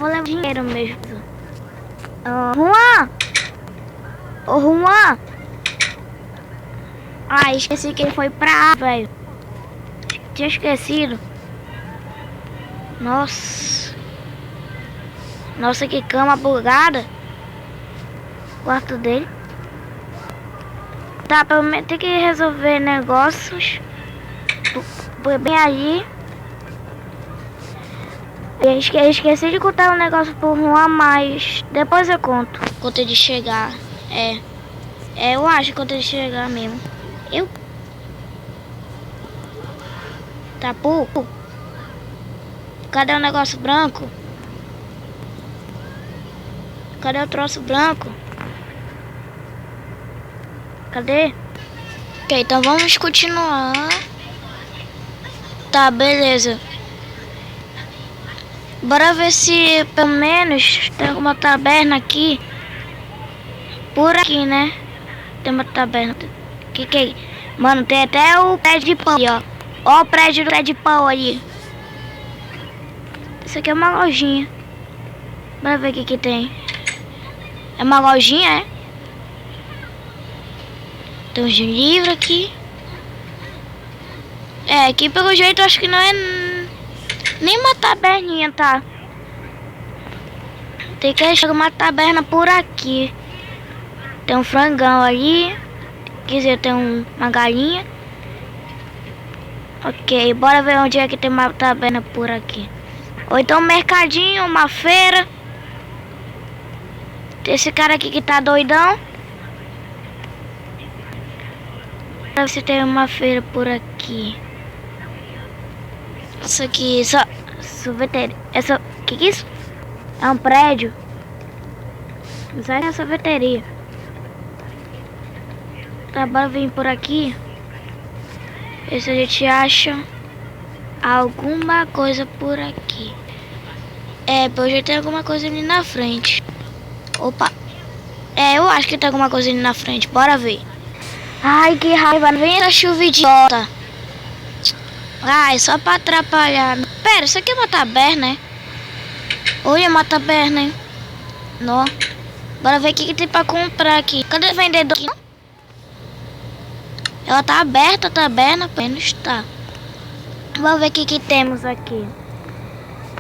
vou levar dinheiro mesmo. Juan! Ô, Juan! Ah, esqueci que ele foi pra velho. Tinha esquecido. Nossa. Nossa, que cama bugada. Quarto dele. Tá, pelo menos tem que resolver negócios. Bem ali. Eu esqueci de contar um negócio pro Juan, mas depois eu conto. Quando ele chegar. Eu acho que quando ele chegar mesmo. Tá, pô. Cadê o negócio branco? Cadê o troço branco? Cadê? Ok, então vamos continuar. Tá, beleza. Bora ver se pelo menos tem alguma taberna aqui. Por aqui, né? Tem uma taberna. Que é? Mano, tem até o prédio de pão aí, ó. Ó o prédio de pão ali. Isso aqui é uma lojinha. Bora ver o que tem. É uma lojinha, é? Tem uns livros aqui. Aqui pelo jeito acho que não é nem uma taberninha, tá? Tem que achar uma taberna por aqui. Tem um frangão ali. Quer dizer, tem uma galinha. Ok, bora ver onde é que tem uma taberna por aqui. Ou então um mercadinho, uma feira. Tem esse cara aqui que tá doidão. Pra ver se tem uma feira por aqui. Isso aqui, sorveteria. Que é isso? É um prédio. Isso aí é sorveteria. Tá, bora vir por aqui. Ver se a gente acha alguma coisa por aqui. Pelo jeito tem alguma coisa ali na frente. Opa. Eu acho que tem alguma coisa ali na frente. Bora ver. Ai, que raiva. Vem essa chuva idiota. Ai, só pra atrapalhar. Pera, isso aqui é uma taberna, né? Olha, uma taberna, hein? Nó. Bora ver o que tem pra comprar aqui. Cadê o vendedor aqui? Ela tá aberta a taberna, pelo menos tá. Vamos ver o que temos aqui.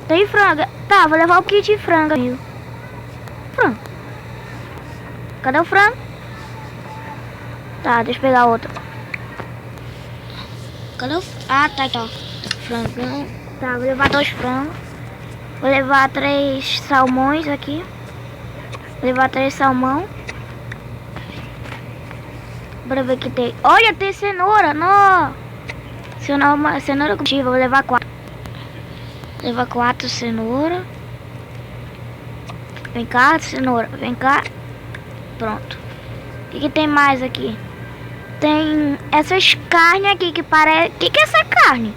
Tem franga. Tá, vou levar o kit de franga, amigo. Frango. Cadê o frango? Tá, deixa eu pegar outro. Cadê o... Ah, tá aqui, ó. Frangão. Tá, vou levar 2 frangos. Vou levar 3 salmões aqui. Vou levar 3 salmão. Bora ver o que tem. Olha, tem cenoura. Não. Cenoura cultiva. Vou levar 4. Vou levar 4 cenoura. Vem cá, cenoura. Vem cá. Pronto. O que tem mais aqui? Tem essas carnes aqui que parece... O que é essa carne?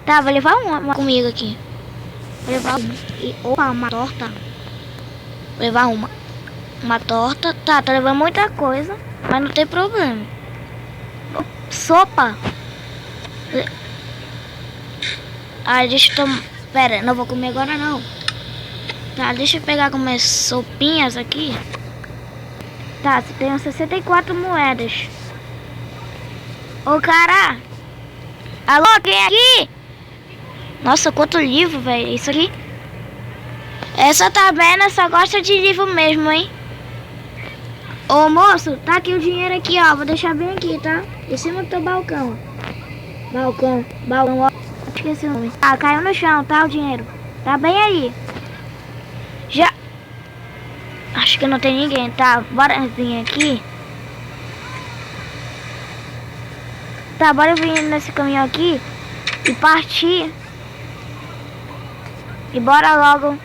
Tá, vou levar uma comigo aqui. Vou levar uma. Opa, uma torta. Vou levar uma. Uma torta. Tá levando muita coisa. Mas não tem problema. Sopa. Ah, deixa eu tomar... Pera, não vou comer agora não. Tá, deixa eu pegar algumas sopinhas aqui. Tá, você tem 64 moedas. Ô, cara. Alô, quem é aqui? Nossa, quanto livro, velho. Isso aqui. Essa taberna só gosta de livro mesmo, hein? Ô, moço, tá aqui o dinheiro aqui, ó. Vou deixar bem aqui, tá? Em cima do teu balcão. Balcão, ó. Esqueci o nome. Ah, caiu no chão, tá? O dinheiro. Tá bem aí. Já. Acho que não tem ninguém, tá? Bora vir aqui. Tá, bora vir nesse caminhão aqui e partir. E bora logo.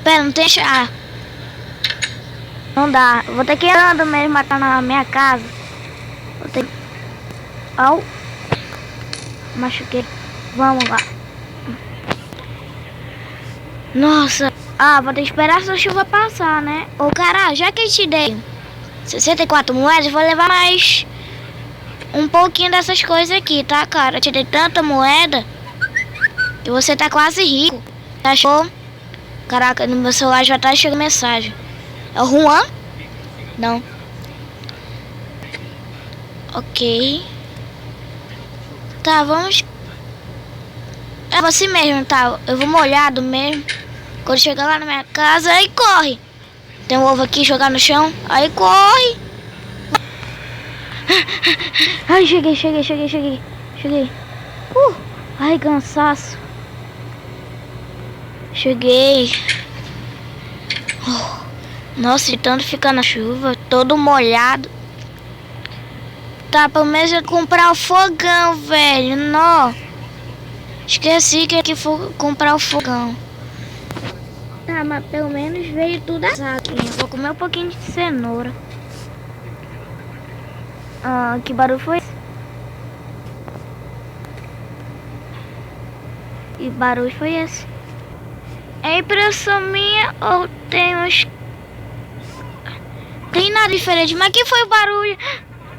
Pera, não tem chá. Não dá. Vou ter que ir andando mesmo, matar na minha casa. Vou ter que... Au. Machuquei. Vamos lá. Nossa. Ah, vou ter que esperar essa chuva passar, né? Ô, cara, já que eu te dei 64 moedas, vou levar mais um pouquinho dessas coisas aqui, tá, cara? Eu te dei tanta moeda que você tá quase rico. Achou? Caraca, no meu celular já tá chegando mensagem. É o Juan? Não. Ok. Tá, vamos... É assim mesmo, tá? Eu vou molhado mesmo. Quando chegar lá na minha casa, aí corre. Tem um ovo aqui, jogar no chão. Aí corre. Ai, cheguei. Ai, cansaço. Cheguei. Nossa, e tanto ficar na chuva, todo molhado. Tá, pelo menos eu comprar o fogão, velho. Não. Esqueci que aqui foi comprar o fogão. Tá, mas pelo menos veio tudo assado. Vou comer um pouquinho de cenoura. Ah, que barulho foi esse? Que barulho foi esse? É impressão minha ou tem uns... Tem nada diferente, mas que foi o barulho?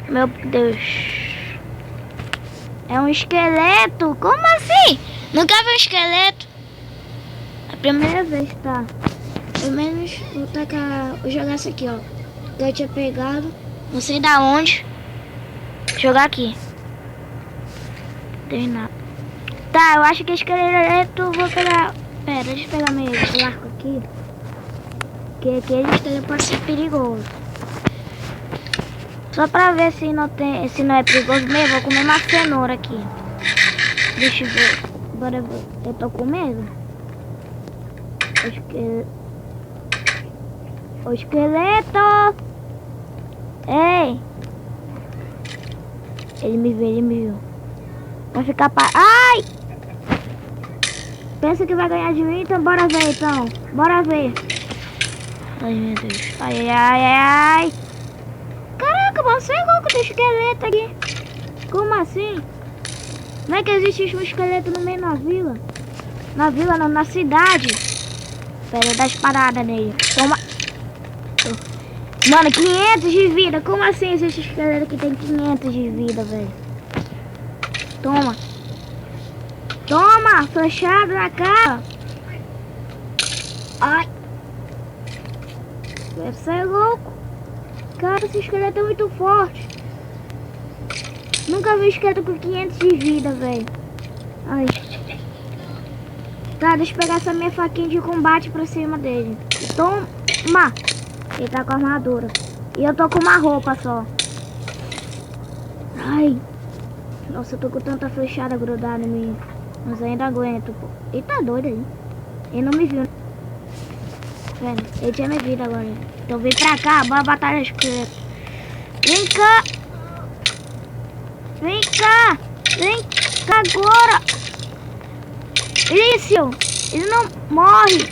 Meu Deus. É um esqueleto? Como assim? Nunca vi um esqueleto. A primeira vez, tá? Pelo menos vou tacar... Vou jogar isso aqui, ó. Que eu tinha pegado. Não sei da onde. Jogar aqui. Não tem nada. Tá, eu acho que esqueleto vou pegar... Pera, deixa eu pegar meu arco aqui. Porque aquele esqueleto pode ser perigoso. Só pra ver se não é perigoso mesmo, vou comer uma cenoura aqui. Deixa eu ver. Bora ver. Eu tô com medo. O esqueleto! Ei! Ele me viu. Vai ficar Ai! Pensa que vai ganhar de mim, então bora ver então. Bora ver. Ai, meu Deus. Ai. Caraca, você é louco do esqueleto aqui. Como assim? Não é que existe um esqueleto no meio da vila? Na vila não, na cidade. Pera, eu dar espadada nele. Toma. Mano, 500 de vida. Como assim existe esqueleto que tem 500 de vida, velho? Toma. Toma, fechado na cara. Ai. Você é louco. Cara, esse esqueleto é muito forte. Nunca vi um esqueleto com 500 de vida, velho. Ai. Tá, deixa eu pegar essa minha faquinha de combate pra cima dele. Toma. Ele tá com a armadura. E eu tô com uma roupa só. Ai. Nossa, eu tô com tanta flechada grudada em mim. Mas eu ainda aguento, pô. Ele tá doido aí. Ele não me viu. Pera, ele tinha me visto agora. Então vem pra cá, bora batalha esqueleto. Vem cá. Vem cá agora. Isso. Ele não morre.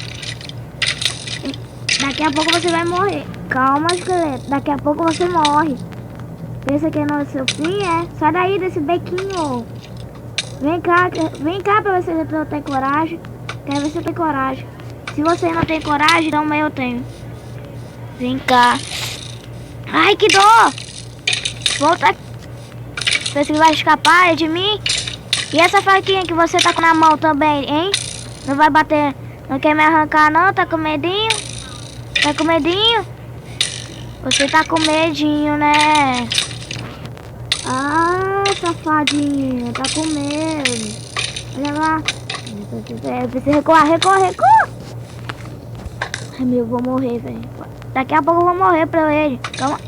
Daqui a pouco você vai morrer. Calma, esqueleto. Daqui a pouco você morre. Pensa que não é seu fim, é? Sai daí desse bequinho. Vem cá pra ver se eu tenho coragem. Quero ver se eu tenho coragem. Se você não tem coragem, então eu tenho. Vem cá. Ai, que dor. Volta aqui. Pensa que vai escapar de mim? E essa faquinha que você tá com na mão também, hein? Não vai bater. Não quer me arrancar não? Tá com medinho? Tá com medinho? Você tá com medinho, né? Ah, safadinho. Tá com medo. Olha lá. Precisa recuar. Ai, meu, eu vou morrer, velho. Daqui a pouco eu vou morrer pra ele. Calma.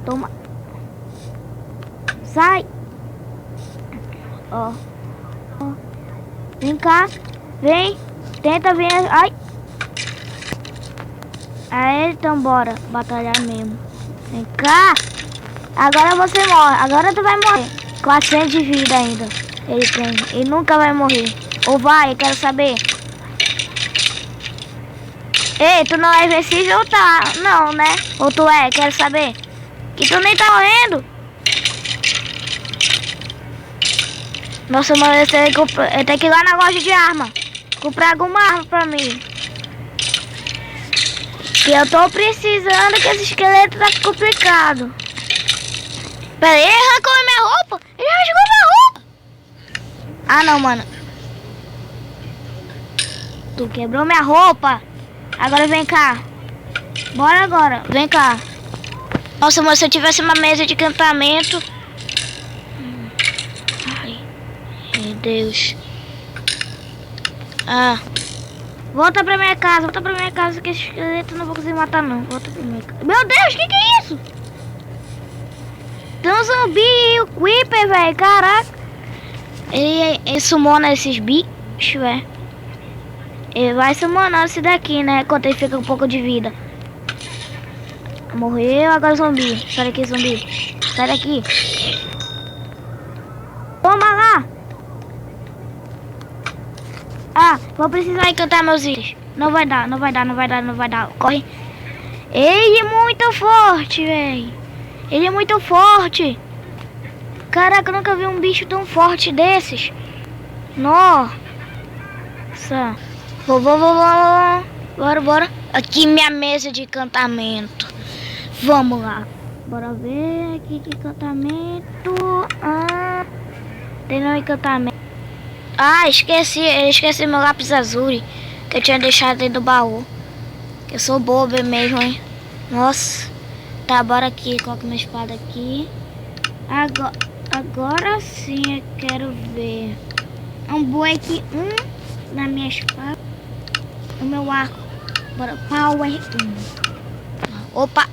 Toma. Sai. Ó. Vem cá. Vem. Tenta vir. Ai. Aí, então bora batalhar mesmo. Vem cá. Agora você morre. Agora tu vai morrer. 400 de vida ainda. Ele tem. Ele nunca vai morrer. Ou vai, eu quero saber. Ei, tu não é invencível ou tá? Não, né? Ou tu é? Quero saber. Que tu nem tá morrendo. Nossa, mano, eu tenho que ir lá na loja de arma. Comprar alguma arma pra mim. Que eu tô precisando, que esse esqueleto tá complicado. Pera aí, ele arrancou minha roupa. Ele rasgou minha roupa. Ah, não, mano. Tu quebrou minha roupa. Agora vem cá. Bora agora. Vem cá. Nossa, mas se eu tivesse uma mesa de encantamento. Ai, meu Deus. Ah. Volta pra minha casa. Volta pra minha casa que esse esqueleto eu não vou conseguir matar não. Volta pra minha casa. Meu Deus, que é isso? Tem um zumbi e o Creeper, velho. Caraca. Ele sumona esses bichos, velho. Ele vai summonar esse daqui, né? Quando ele fica com um pouco de vida. Morreu, agora zumbi. Sai daqui, zumbi. Sai daqui. Toma lá. Ah, vou precisar encantar meus itens. Não vai dar, não vai dar, não vai dar, não vai dar. Corre. Ele é muito forte, velho. Ele é muito forte. Caraca, eu nunca vi um bicho tão forte desses. Nossa. Bora, bora. Aqui minha mesa de encantamento. Vamos lá. Bora ver aqui que encantamento. Ah, tem no encantamento. Ah, esqueci meu lápis azul que eu tinha deixado dentro do baú. Eu sou boba mesmo, hein? Nossa. Tá, bora aqui. Coloca minha espada aqui. Agora sim eu quero ver. Um break 1 na minha espada. O meu arco. Bora, power 1. Opa.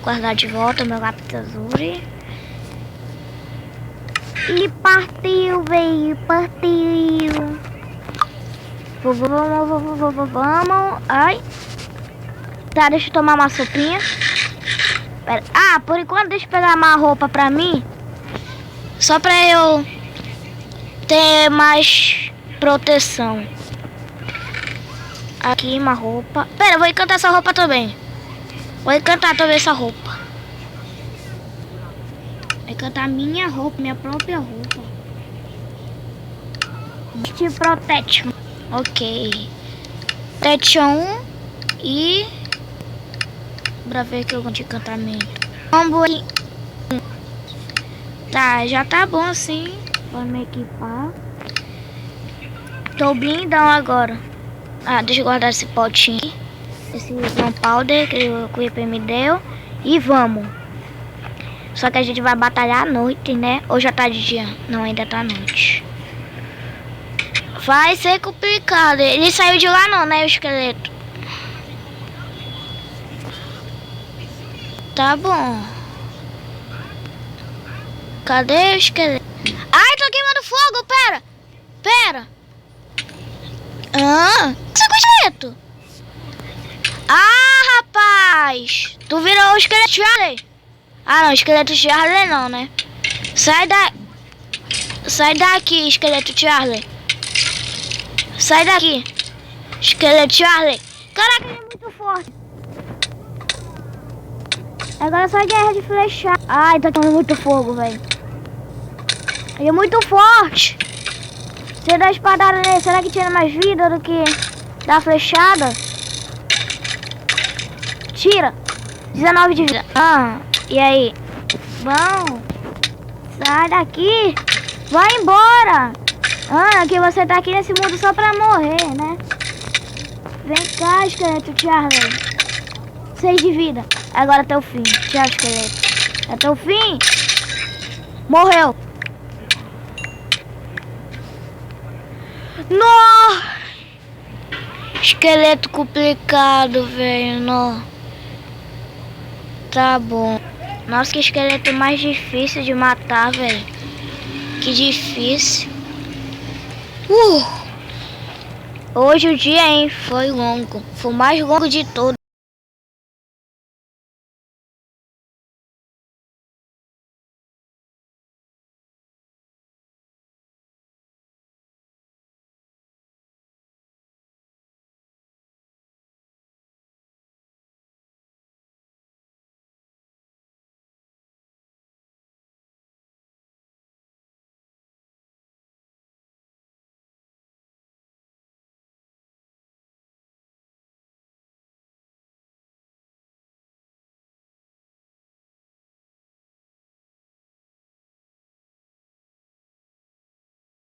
Guardar de volta o meu lápis azul. E partiu, veio, partiu. Vamos. Ai. Tá, deixa eu tomar uma sopinha. Pera. Ah, por enquanto deixa eu pegar uma roupa pra mim. Só pra eu ter mais proteção. Aqui uma roupa. Pera, eu vou encantar essa roupa também. Vou encantar também essa roupa. Vou encantar minha roupa, minha própria roupa. Te protection. Ok. Protection 1 e... Bora ver que eu vou de encantamento. Vamos. Tá, já tá bom assim. Vou me equipar. Tô blindão agora. Ah, deixa eu guardar esse potinho aqui. Esse gunpowder que o Creeper me deu. E vamos. Só que a gente vai batalhar à noite, né? Ou já tá de dia? Não, ainda tá à noite. Vai ser complicado. Ele saiu de lá não, né, o esqueleto? Tá bom. Cadê o esqueleto? Ai, tô queimando fogo, pera. Ah, que é o esqueleto? Ah, rapaz. Tu virou o esqueleto Charlie? Ah, não, esqueleto Charlie não, né? Sai daqui, esqueleto Charlie. Sai daqui, esqueleto Charlie. Caraca, ele é muito forte. Agora é só guerra de flechar. Ai, tá tomando muito fogo, velho. Ele é muito forte. Você dá espadada nele, será que tira mais vida do que dá flechada? Tira. 19 de vida. Ah, e aí? Bom. Sai daqui. Vai embora. Ah, que você tá aqui nesse mundo só pra morrer, né? Vem cá, esqueleto Charlie. 6 de vida. Agora até o fim. Tchau, esqueleto. Até o fim. Morreu. Nó! Esqueleto complicado, velho. Nó. Tá bom. Nossa, que esqueleto mais difícil de matar, velho. Que difícil. Hoje o dia, hein, foi longo. Foi o mais longo de todos.